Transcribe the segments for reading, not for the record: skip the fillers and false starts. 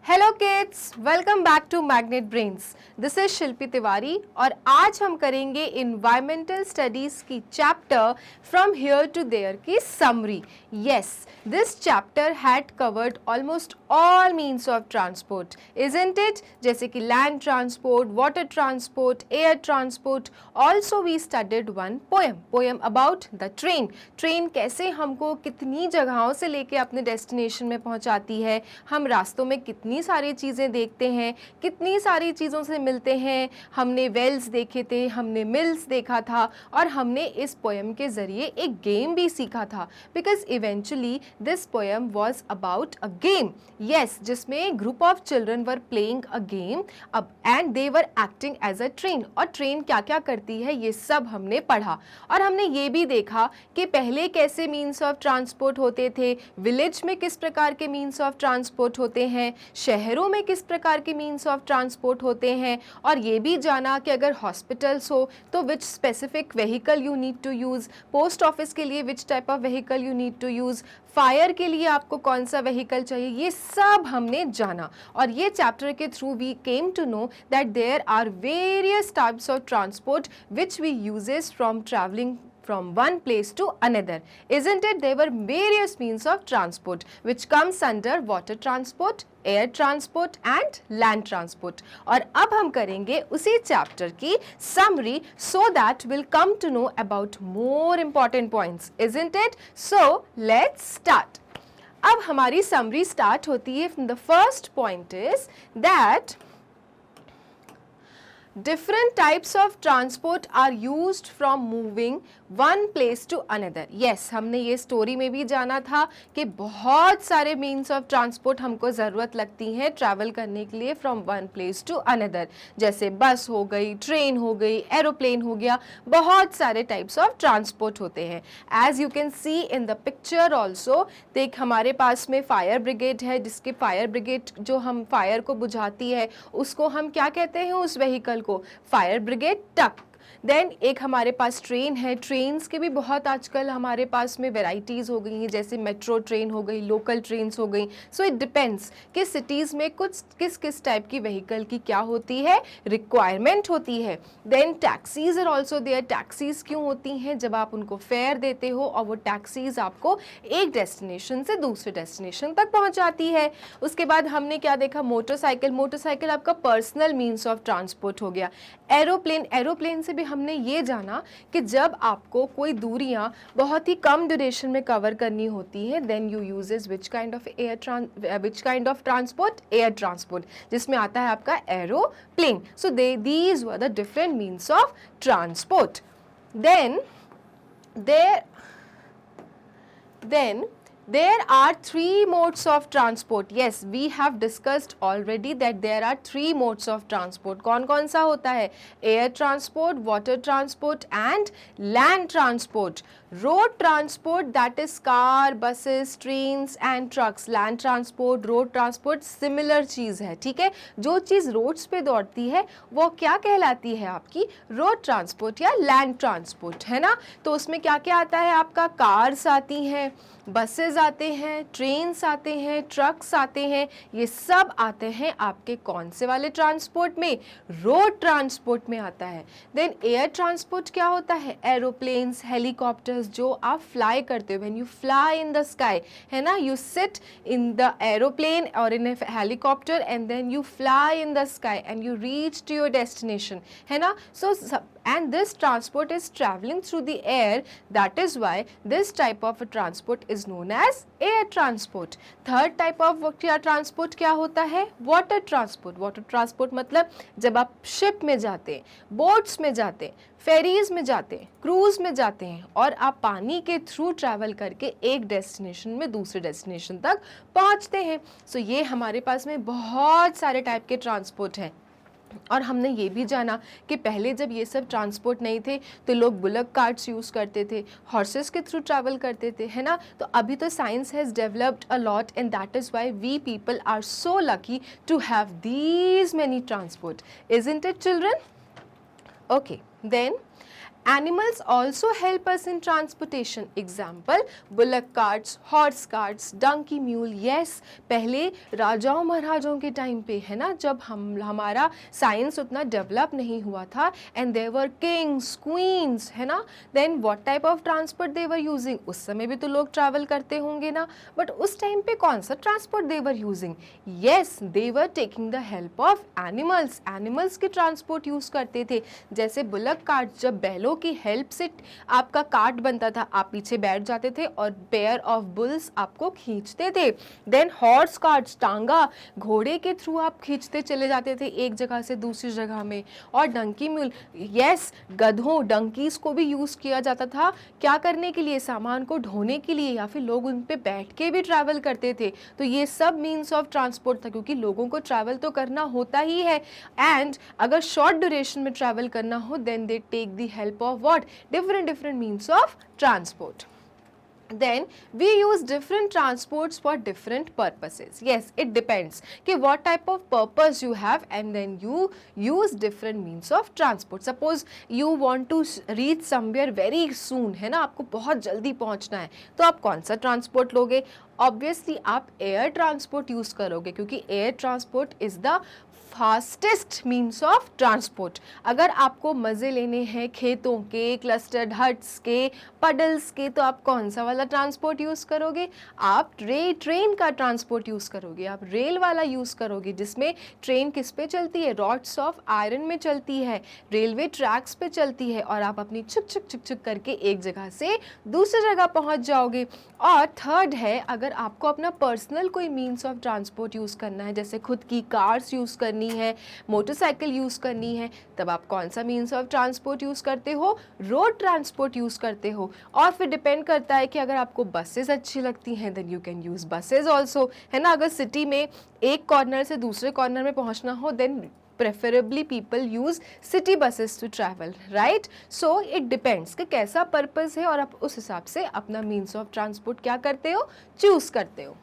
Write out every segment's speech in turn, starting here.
Hello kids, welcome back to Magnet Brains. This is Shilpi Tiwari और आज हम करेंगे इन्वायरमेंटल स्टडीज की chapter from here to there की summary. Yes, this chapter had covered almost all means of transport, isn't it? जैसे कि land transport, water transport, air transport. Also we studied one poem about the train. Train कैसे हमको कितनी जगहों से लेके अपने डेस्टिनेशन में पहुंचाती है, हम रास्तों में कितनी सारी चीज़ें देखते हैं, कितनी सारी चीज़ों से मिलते हैं। हमने वेल्स देखे थे, हमने मिल्स देखा था और हमने इस पोएम के ज़रिए एक गेम भी सीखा था, because eventually this poem was about a game. Yes, जिसमें group of children were playing a game अब and they were acting as a train. और ट्रेन क्या क्या करती है ये सब हमने पढ़ा और हमने ये भी देखा कि पहले कैसे मीन्स ऑफ ट्रांसपोर्ट होते थे, विलेज में किस प्रकार के मीन्स ऑफ ट्रांसपोर्ट होते हैं, शहरों में किस प्रकार के मीन्स ऑफ ट्रांसपोर्ट होते हैं। और ये भी जाना कि अगर हॉस्पिटल्स हो तो which specific vehicle you need to use, post office के लिए which type of vehicle you need to use, fire के लिए आपको कौन सा व्हीकल चाहिए, ये सब हमने जाना। और ये चैप्टर के through we came to know that there are various types of transport which we uses from travelling from one place to another, isn't it? There were various means of transport which comes under water transport, air transport and land transport. और अब हम करेंगे उसी chapter की summary so that we'll come to know about more important points, isn't it? So let's start. अब हमारी summary start होती है from the first point is that different types of transport are used from moving one place to another. Yes, हमने ये story में भी जाना था कि बहुत सारे means of transport हमको ज़रूरत लगती है ट्रैवल करने के लिए from one place to another, जैसे बस हो गई, ट्रेन हो गई, एरोप्लेन हो गया, बहुत सारे types of transport होते हैं। As you can see in the picture also, देख हमारे पास में फायर ब्रिगेड है, जिसके फायर ब्रिगेड जो हम फायर को बुझाती है उसको हम क्या कहते हैं, उस व्हीकल को फायर ब्रिगेड ट्रक। देन एक हमारे पास ट्रेन है, ट्रेन्स के भी बहुत आजकल हमारे पास में वेराइटीज़ हो गई हैं, जैसे मेट्रो ट्रेन हो गई, लोकल ट्रेन्स हो गई। सो इट डिपेंड्स कि सिटीज़ में कुछ किस किस टाइप की व्हीकल की क्या होती है, रिक्वायरमेंट होती है। Then taxis are also there. Taxis क्यों होती हैं? जब आप उनको फेयर देते हो और वो टैक्सीज़ आपको एक डेस्टिनेशन से दूसरे डेस्टिनेशन तक पहुँचाती है। उसके बाद हमने क्या देखा, मोटरसाइकिल। मोटरसाइकिल आपका पर्सनल मीन्स ऑफ ट्रांसपोर्ट हो गया। एरोप्लेन, एरोप्लेन से भी हमने ये जाना कि जब आपको कोई दूरियां बहुत ही कम ड्यूरेशन में कवर करनी होती है, then you uses which kind of transport, air transport, जिसमें आता है आपका aeroplane. So these were the different means of transport. Then there are three modes of transport. Yes, we have discussed already that there are three modes of transport. कौन कौन सा होता है? Air transport, water transport and land transport. Road transport, that is car, buses, trains and trucks. Land transport, road transport similar चीज़ है, ठीक है? जो चीज़ roads पे दौड़ती है वो क्या कहलाती है आपकी? रोड ट्रांसपोर्ट या लैंड ट्रांसपोर्ट, है ना? तो उसमें क्या क्या आता है आपका? कार्स आती हैं, बसेस आते हैं, ट्रेन्स आते हैं, ट्रक्स आते हैं। ये सब आते हैं आपके कौन से वाले ट्रांसपोर्ट में? रोड ट्रांसपोर्ट में आता है। देन एयर ट्रांसपोर्ट क्या होता है? एरोप्लेन्स, हेलीकॉप्टर्स जो आप फ्लाई करते हो, when you fly in the sky, है ना, you sit in the aeroplane और in a helicopter and then you fly in the sky and you reach to your destination, है ना? सो and this transport is traveling through the air. That is why this type of a transport is known as air transport. Third type of transport क्या होता है? Water transport. Water transport मतलब जब आप ship में जाते हैं, boats में जाते हैं, फेरीज में जाते हैं, क्रूज में जाते हैं और आप पानी के थ्रू ट्रैवल करके एक डेस्टिनेशन में दूसरे डेस्टिनेशन तक पहुंचते हैं। सो ये हमारे पास में बहुत सारे टाइप के ट्रांसपोर्ट हैं। और हमने ये भी जाना कि पहले जब ये सब ट्रांसपोर्ट नहीं थे तो लोग बुलक कार्ट्स यूज़ करते थे, हॉर्सेस के थ्रू ट्रैवल करते थे, है ना? तो अभी तो science has developed a lot and that is why we people are so lucky to have these many transport, isn't it children? Okay, then Animals also help us in transportation. Example, bullock carts, horse carts, donkey mule. Yes, पहले राजाओं महाराजाओं के time पे है ना, जब हमारा science उतना डेवलप नहीं हुआ था, and there were kings queens, है ना, then what type of transport they were using. उस समय भी तो लोग ट्रैवल करते होंगे ना, बट उस टाइम पे कौन सा transport they were using? Yes, they were taking the help of animals. Animals के ट्रांसपोर्ट यूज करते थे. जैसे बुलक कार्ट, जब बैलों की हेल्प से आपका कार्ट बनता था, आप पीछे बैठ जाते थे और पेयर ऑफ बुल्स आपको खींचते थे. देन हॉर्स कार्ट्स, टांगा, घोड़े के थ्रू आप खींचते चले जाते थे एक जगह से दूसरी जगह में. और डंकी म्यूल, यस, गधों, डंकीज को भी यूज किया जाता था. क्या करने के लिए? सामान को ढोने के लिए, या फिर लोग उन पे बैठ के भी ट्रैवल करते थे. तो ये सब मीन्स ऑफ ट्रांसपोर्ट था, क्योंकि लोगों को ट्रैवल तो करना होता ही है. एंड अगर शॉर्ट ड्यूरेशन में ट्रैवल करना हो, then they take the help of what? Different means of transport. Then we use different transports for different purposes. Yes, it depends कि what type of purpose you have, and then you use different means of transport. Suppose you want to reach somewhere very soon, है ना, आपको बहुत जल्दी पहुंचना है, तो आप कौन सा ट्रांसपोर्ट लोगे? ऑब्वियसली आप एयर ट्रांसपोर्ट यूज करोगे, क्योंकि air transport is the fastest means of transport. अगर आपको मज़े लेने हैं खेतों के, क्लस्टर्ड हट्स के, पडल्स के, तो आप कौन सा वाला ट्रांसपोर्ट यूज़ करोगे? आप ट्रेन का ट्रांसपोर्ट यूज़ करोगे, आप रेल वाला यूज़ करोगे, जिसमें ट्रेन किस पे चलती है? रॉड्स ऑफ आयरन में चलती है, रेलवे ट्रैक्स पे चलती है, और आप अपनी छुक छुक छुक छुक करके एक जगह से दूसरी जगह पहुंच जाओगे. और थर्ड है, अगर आपको अपना पर्सनल कोई मीन्स ऑफ ट्रांसपोर्ट यूज़ करना है, जैसे खुद की कार्स यूज़ करनी है, मोटरसाइकिल यूज़ करनी है, तब आप कौन सा मीन्स ऑफ ट्रांसपोर्ट यूज़ करते हो? रोड ट्रांसपोर्ट यूज़ करते हो. और फिर डिपेंड करता है कि अगर आपको बसेस अच्छी लगती हैं, then you can use buses also, है ना. अगर सिटी में एक कॉर्नर से दूसरे कॉर्नर में पहुंचना हो, then preferably people use city buses to travel, right? So it depends कि कैसा पर्पस है, और आप उस हिसाब से अपना मीन्स ऑफ ट्रांसपोर्ट क्या करते हो? चूज करते हो.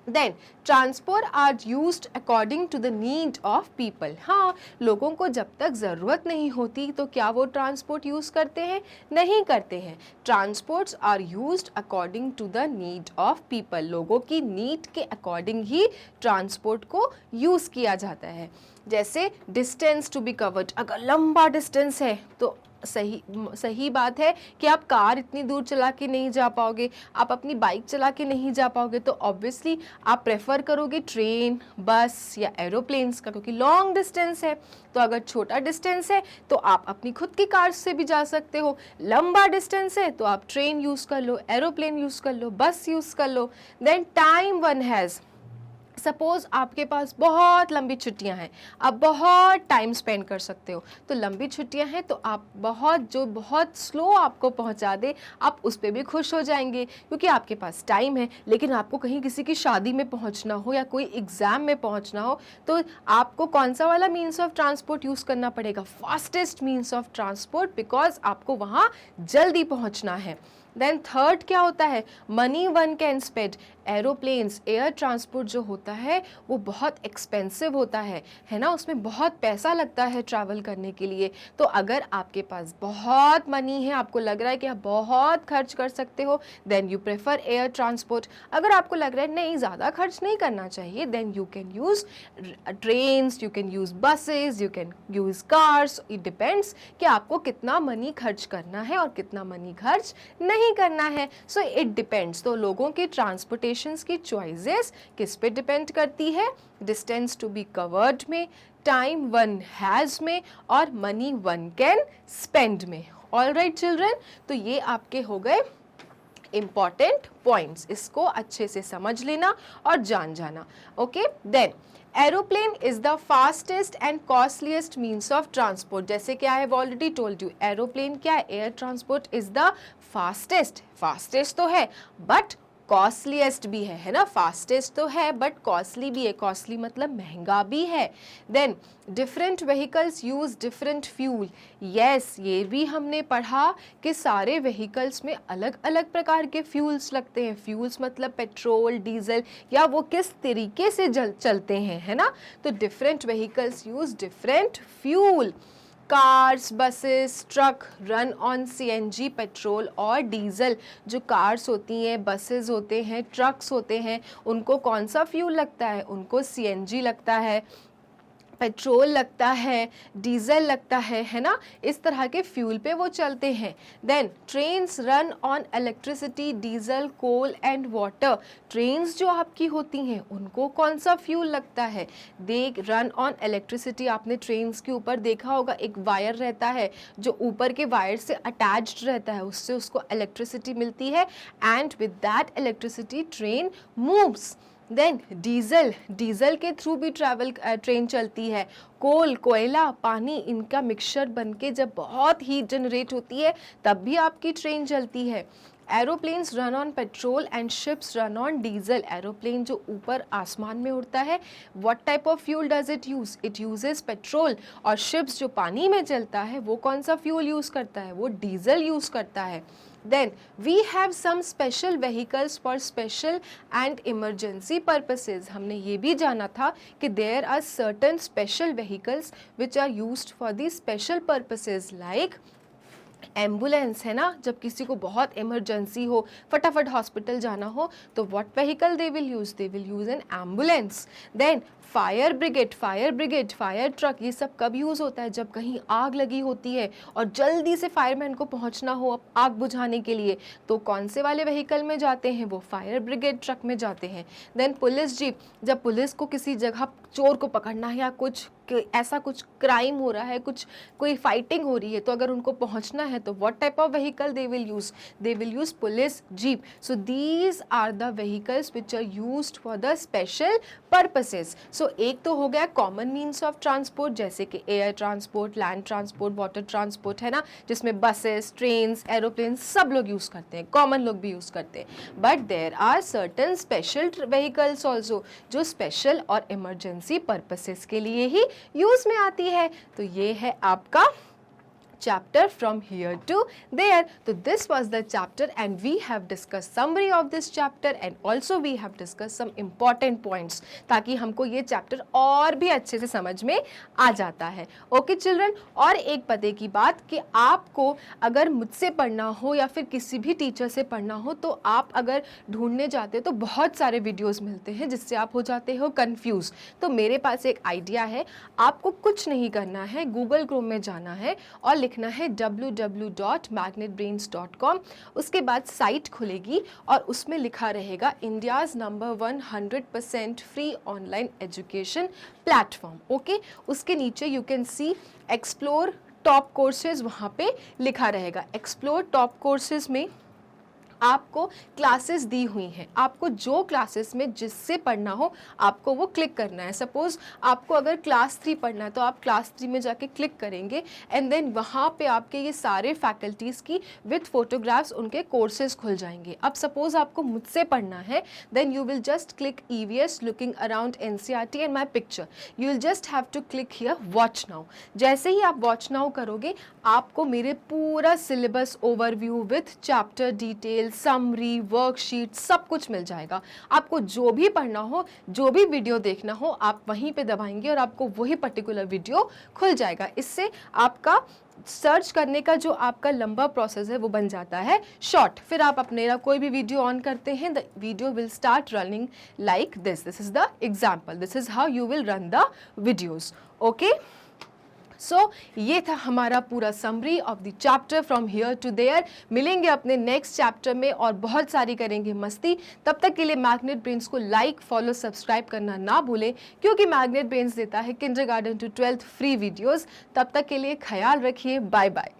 Then transport are used according to the need of people. हाँ, लोगों को जब तक ज़रूरत नहीं होती तो क्या वो ट्रांसपोर्ट यूज़ करते हैं? नहीं करते हैं. Transports are used according to the need of people. लोगों की नीड के अकॉर्डिंग ही ट्रांसपोर्ट को यूज़ किया जाता है. जैसे डिस्टेंस टू बी कवर्ड, अगर लंबा डिस्टेंस है तो सही बात है कि आप कार इतनी दूर चला के नहीं जा पाओगे, आप अपनी बाइक चला के नहीं जा पाओगे, तो ऑब्वियसली आप प्रेफर करोगे ट्रेन, बस या एरोप्लेन्स का, क्योंकि लॉन्ग डिस्टेंस है. तो अगर छोटा डिस्टेंस है तो आप अपनी खुद की कार से भी जा सकते हो. लंबा डिस्टेंस है तो आप ट्रेन यूज़ कर लो, एरोप्लेन यूज़ कर लो, बस यूज़ कर लो. Then time one has, suppose आपके पास बहुत लंबी छुट्टियां हैं, आप बहुत टाइम स्पेंड कर सकते हो. तो लंबी छुट्टियां हैं तो आप बहुत स्लो आपको पहुंचा दे, आप उस पर भी खुश हो जाएंगे, क्योंकि आपके पास टाइम है. लेकिन आपको कहीं किसी की शादी में पहुंचना हो या कोई एग्ज़ाम में पहुंचना हो, तो आपको कौन सा वाला मीन्स ऑफ ट्रांसपोर्ट यूज़ करना पड़ेगा? Fastest means of transport, because आपको वहाँ जल्दी पहुँचना है. देन थर्ड क्या होता है? Money one can spend. Aeroplanes, air transport जो होता है वो बहुत एक्सपेंसिव होता है ना, उसमें बहुत पैसा लगता है ट्रैवल करने के लिए. तो अगर आपके पास बहुत मनी है, आपको लग रहा है कि आप बहुत खर्च कर सकते हो, then you prefer air transport. अगर आपको लग रहा है नहीं, ज़्यादा खर्च नहीं करना चाहिए, then you can use trains, you can use buses, you can use cars. It depends कि आपको कितना मनी खर्च करना है और कितना मनी खर्च नहीं करना है. So it depends. तो लोगों के ट्रांसपोर्टेशन की चॉइसेस किस पे डिपेंड करती है? डिस्टेंस टू बी कवर्ड में, टाइम वन हैज में, और मनी वन कैन स्पेंड में. ऑल राइट चिल्ड्रन, तो ये आपके हो गए इंपॉर्टेंट पॉइंट्स. इसको अच्छे से समझ लेना और जान जाना. Okay, then aeroplane is the fastest and costliest means of transport. जैसे कि I have already told you, aeroplane क्या है? Air transport is the fastest तो है, बट कॉस्टलीस्ट भी है ना. फास्टेस्ट तो है बट कॉस्टली भी है. कॉस्टली मतलब महंगा भी है. Then different vehicles use different fuel. Yes, ये भी हमने पढ़ा कि सारे व्हीकल्स में अलग अलग प्रकार के फ्यूल्स लगते हैं. फ्यूल्स मतलब पेट्रोल, डीजल, या वो किस तरीके से चलते हैं, है ना. तो different vehicles use different fuel. Cars, buses, truck run on CNG, petrol और डीजल। जो कार्स होती हैं, बसेस होते हैं, ट्रक्स होते हैं, उनको कौन सा फ्यूल लगता है? उनको सीएनजी लगता है, पेट्रोल लगता है, डीजल लगता है ना? इस तरह के फ्यूल पे वो चलते हैं। Then trains run on electricity, diesel, coal and water. Trains जो आपकी होती हैं उनको कौन सा फ्यूल लगता है? They run on electricity. आपने ट्रेन्स के ऊपर देखा होगा एक वायर रहता है जो ऊपर के वायर से अटैच्ड रहता है, उससे उसको इलेक्ट्रिसिटी मिलती है and with that electricity train moves. Then diesel, diesel के थ्रू भी ट्रेन चलती है। कोल, कोयला, पानी, इनका मिक्सचर बनके जब बहुत हीट जनरेट होती है तब भी आपकी ट्रेन चलती है। Aeroplanes run on petrol and ships run on diesel. Aeroplane जो ऊपर आसमान में उड़ता है, what type of fuel does it use? It uses petrol. और शिप्स जो पानी में चलता है वो कौन सा फ्यूल यूज़ करता है? वो डीजल यूज़ करता है। Then we have some special vehicles for special and emergency purposes. हमने ये भी जाना था कि there are certain special vehicles which are used for these special purposes like ambulance, है ना? जब किसी को बहुत इमरजेंसी हो, फटाफट हॉस्पिटल जाना हो, तो what vehicle they will use? They will use an ambulance. Then fire brigade, fire truck, ये सब कब यूज़ होता है? जब कहीं आग लगी होती है और जल्दी से फायरमैन को पहुंचना हो आग बुझाने के लिए, तो कौन से वाले व्हीकल में जाते हैं? वो फायर ब्रिगेड ट्रक में जाते हैं। देन पुलिस जीप, जब पुलिस को किसी जगह चोर को पकड़ना है या कुछ ऐसा कुछ क्राइम हो रहा है, कोई फाइटिंग हो रही है, तो अगर उनको पहुंचना है तो what type of vehicle they will use? They will use police jeep. So these are the vehicles which are used for the special purposes. So एक तो हो गया कॉमन मीन्स ऑफ ट्रांसपोर्ट, जैसे कि air transport, land transport, water transport, है ना, जिसमें buses, trains, aeroplane सब लोग यूज़ करते हैं, कॉमन लोग भी यूज़ करते हैं। But there are certain special vehicles also जो स्पेशल और इमरजेंसी पर्पसेस के लिए ही यूज में आती है। तो ये है आपका chapter from here to there. So this was the chapter and we have discussed summary of this chapter and also we have discussed some important points ताकि हमको ये chapter और भी अच्छे से समझ में आ जाता है। ओके चिल्ड्रन, और एक पते की बात कि आपको अगर मुझसे पढ़ना हो या फिर किसी भी टीचर से पढ़ना हो तो आप अगर ढूंढने जाते हो तो बहुत सारे वीडियोस मिलते हैं जिससे आप हो जाते हो कंफ्यूज। तो मेरे पास एक आइडिया है, आपको कुछ नहीं करना है, गूगल क्रोम में जाना है और लिखना है www.magnetbrains.com। उसके बाद साइट खुलेगी और उसमें लिखा रहेगा India's number 100% free online education platform. Okay, उसके नीचे you can see explore top courses, वहाँ पे लिखा रहेगा। एक्सप्लोर टॉप कोर्सेज में आपको क्लासेस दी हुई हैं, आपको जो क्लासेस में जिससे पढ़ना हो आपको वो क्लिक करना है। सपोज़ आपको अगर क्लास 3 पढ़ना है तो आप क्लास 3 में जाके क्लिक करेंगे एंड देन वहाँ पे आपके ये सारे फैकल्टीज़ की विथ फोटोग्राफ्स उनके कोर्सेज खुल जाएंगे। अब सपोज़ आपको मुझसे पढ़ना है, then you will just click EVS looking around NCERT and my picture, you will just have to click here watch now. जैसे ही आप वॉच नाउ करोगे आपको मेरे पूरा syllabus overview with chapter detail, summary, worksheet सब कुछ मिल जाएगा। आपको जो भी पढ़ना हो, जो भी वीडियो देखना हो, आप वहीं पे दबाएंगे और आपको वही पर्टिकुलर वीडियो खुल जाएगा। इससे आपका सर्च करने का जो आपका लंबा प्रोसेस है वो बन जाता है शॉर्ट। फिर आप अपने कोई भी वीडियो ऑन करते हैं, the video will start running like this is the example, this is how you will run the videos. Okay, so ये था हमारा पूरा summary of the chapter from here to there. मिलेंगे अपने नेक्स्ट चैप्टर में और बहुत सारी करेंगे मस्ती। तब तक के लिए मैग्नेट ब्रेन्स को लाइक, फॉलो, सब्सक्राइब करना ना भूलें, क्योंकि मैग्नेट ब्रेन्स देता है kindergarten to 12th free videos. तब तक के लिए ख्याल रखिए, बाय बाय।